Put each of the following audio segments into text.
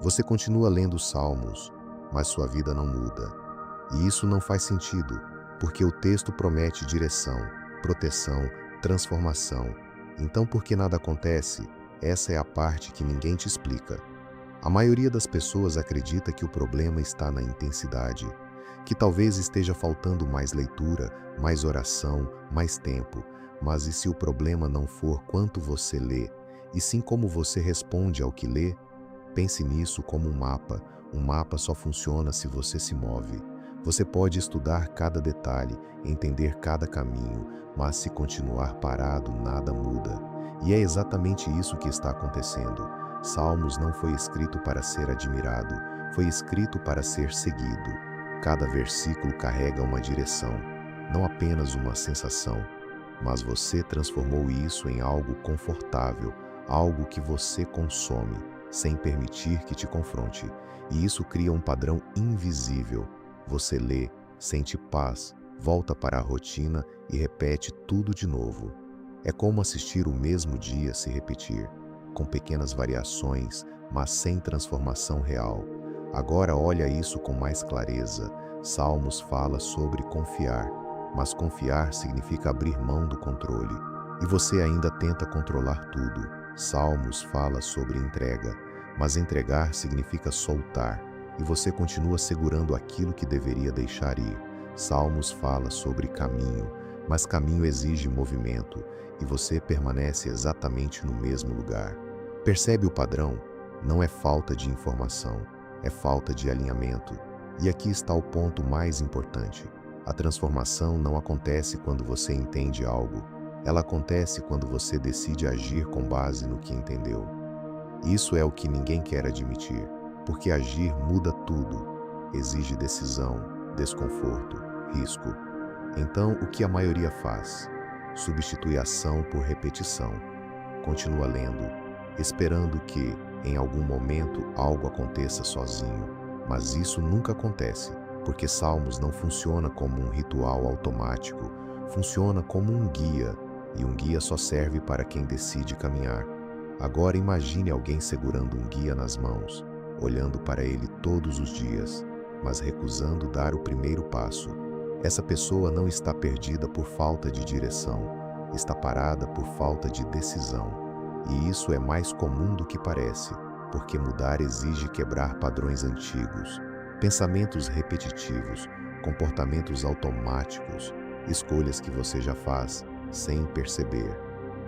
Você continua lendo os Salmos, mas sua vida não muda. E isso não faz sentido, porque o texto promete direção, proteção, transformação. Então, por que nada acontece? Essa é a parte que ninguém te explica. A maioria das pessoas acredita que o problema está na intensidade, que talvez esteja faltando mais leitura, mais oração, mais tempo. Mas e se o problema não for quanto você lê, e sim como você responde ao que lê? Pense nisso como um mapa. Um mapa só funciona se você se move. Você pode estudar cada detalhe, entender cada caminho, mas se continuar parado, nada muda. E é exatamente isso que está acontecendo. Salmos não foi escrito para ser admirado, foi escrito para ser seguido. Cada versículo carrega uma direção, não apenas uma sensação, mas você transformou isso em algo confortável, algo que você consome, sem permitir que te confronte. E isso cria um padrão invisível. Você lê, sente paz, volta para a rotina e repete tudo de novo. É como assistir o mesmo dia se repetir, com pequenas variações, mas sem transformação real. Agora olha isso com mais clareza. Salmos fala sobre confiar, mas confiar significa abrir mão do controle. E você ainda tenta controlar tudo. Salmos fala sobre entrega, mas entregar significa soltar, e você continua segurando aquilo que deveria deixar ir. Salmos fala sobre caminho, mas caminho exige movimento, e você permanece exatamente no mesmo lugar. Percebe o padrão? Não é falta de informação, é falta de alinhamento. E aqui está o ponto mais importante. A transformação não acontece quando você entende algo. Ela acontece quando você decide agir com base no que entendeu. Isso é o que ninguém quer admitir, porque agir muda tudo. Exige decisão, desconforto, risco. Então, o que a maioria faz? Substitui ação por repetição. Continua lendo, esperando que, em algum momento, algo aconteça sozinho. Mas isso nunca acontece, porque Salmos não funciona como um ritual automático, funciona como um guia, e um guia só serve para quem decide caminhar. Agora imagine alguém segurando um guia nas mãos, olhando para ele todos os dias, mas recusando dar o primeiro passo. Essa pessoa não está perdida por falta de direção, está parada por falta de decisão. E isso é mais comum do que parece, porque mudar exige quebrar padrões antigos, pensamentos repetitivos, comportamentos automáticos, escolhas que você já faz sem perceber.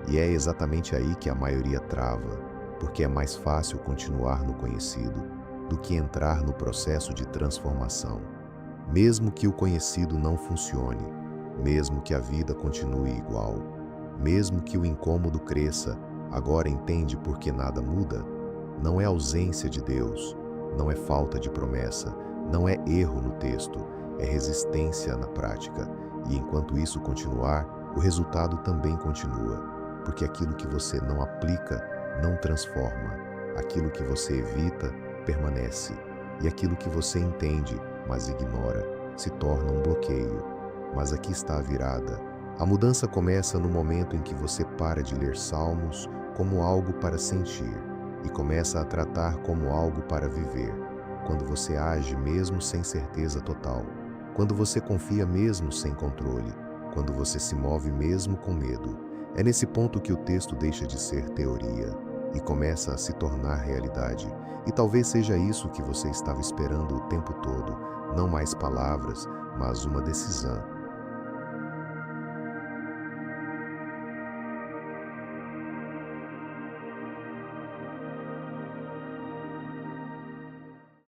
E é exatamente aí que a maioria trava, porque é mais fácil continuar no conhecido do que entrar no processo de transformação. Mesmo que o conhecido não funcione, mesmo que a vida continue igual, mesmo que o incômodo cresça, agora entende por que nada muda? Não é ausência de Deus, não é falta de promessa, não é erro no texto, é resistência na prática. E enquanto isso continuar, o resultado também continua. Porque aquilo que você não aplica, não transforma. Aquilo que você evita, permanece. E aquilo que você entende, mas ignora, se torna um bloqueio. Mas aqui está a virada. A mudança começa no momento em que você para de ler Salmos como algo para sentir e começa a tratar como algo para viver. Quando você age mesmo sem certeza total. Quando você confia mesmo sem controle. Quando você se move mesmo com medo. É nesse ponto que o texto deixa de ser teoria e começa a se tornar realidade. E talvez seja isso que você estava esperando o tempo todo, não mais palavras, mas uma decisão.